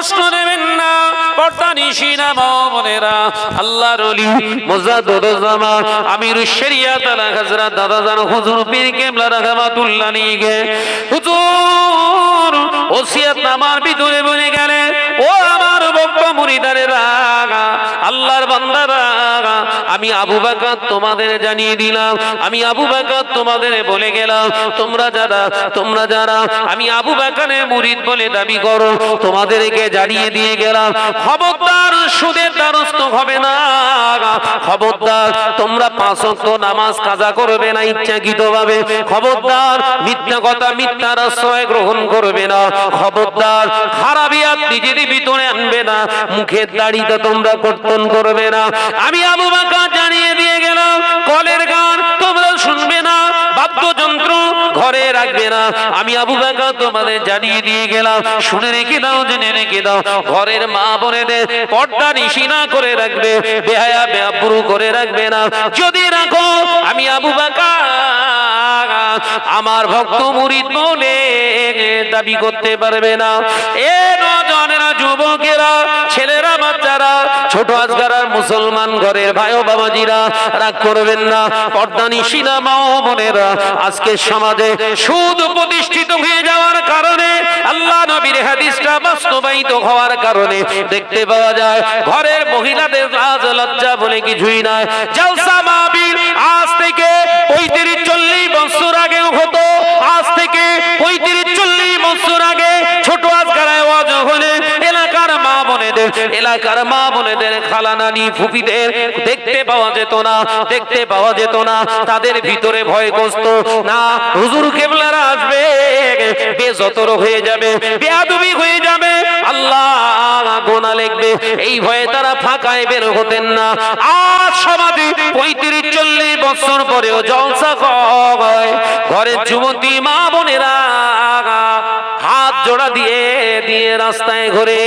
কষ্ট নেবেন না। পর্দা নিশিনা মা বোনেরা, আল্লাহর ওলি মুজাদ্দিদুজ্জামান আমিরুশ শরিয়াত আলা হযরত দাদাজান হুজুর পীর কেবলা রাহমাতুল্লাহ আলাইহি হুজুর ওসিয়ত নামার ভিতরে বলে গেলেন, ও আমার বক্তা মুরিদারেরা, আল্লাহর বান্দারা, আমি আবু বকর তোমাদের জানিয়ে দিলাম, আমি আবু বকর তোমাদের বলে গেলাম, তোমরা যারা আমি আবু বকরের মুরিদ বলে দাবি করো, তোমাদেরকে জানিয়ে দিয়ে গেলাম, খবরদার সুদের দ্বারস্থ হবে না। খবরদার তোমরা 5 ওয়াক্ত নামাজ কাজা করবে না ইচ্ছাকৃতভাবে। খবরদার মিথ্যা কথা, মিথ্যার আশ্রয় গ্রহণ করবে না। খবরদার খারাপিয়াত নিজেদের ভিতরে আনবে না। মুখের দাড়িতে তোমরা কর্তন করবে না। আমি আবু বকর জানিয়ে দিয়ে গেলাম, কলের গান তোমরা শুনবে না, বাদ্যযন্ত্র ঘরে রাখবে না। আমি আবু বকর তোমাদের জানিয়ে দিয়ে গেলাম, শুনে রেখে দাও, জেনে রেখে দাও, ঘরের মা বোনেদের পর্দা নিশিনা করে রাখবে, বেহায়া বেআব্রু করে রাখবে না। যদি রাখো, আমি আবু বকর আমার ভক্ত মুরিদ বলে দাবি করতে পারবে না। এ নওজওয়ানেরা, যুবকেরা, ছেলেরা, বাচ্চারা, ছোট আজগারার মুসলমান ঘরের ভাই ও বাবাজিরা, রাগ করবেন না। পর্দা নিশিনা মা ও বোনেরা, আজকে সমাজে সুদ প্রতিষ্ঠিত হয়ে যাওয়ার কারণে, আল্লাহ নবীর হাদিসটা বাস্তবায়িত হওয়ার কারণে দেখতে পাওয়া যায় ঘরের মহিলাদের লাজ লজ্জা বলে কিছুই নাই। জলসা মাহফিল আজ থেকে 35-40 বছর আগেও হতো। আজ থেকে 35-40 বছর আগে ছোট আজগারায় ওয়াজ হলে এলাকার মা বোনেদের খালা নানি ফুফিদের দেখতে পাওয়া যেত না। তাদের ভিতরে ভয় কষ্ট না, হুজুর কেবলারা আসবে, বেজতর হয়ে যাবে, বেয়াদবি হয়ে যাবে, আল্লাহ গোনা লিখবে, এই ভয়ে তারা ফাঁকায় বের হতেন না। আজ সমাজে 35-40 বছর পরেও জলসা হয়। ঘরের যুবতী মা বোনেরা হাত জোড়া দিয়ে রাস্তায় ঘোরে।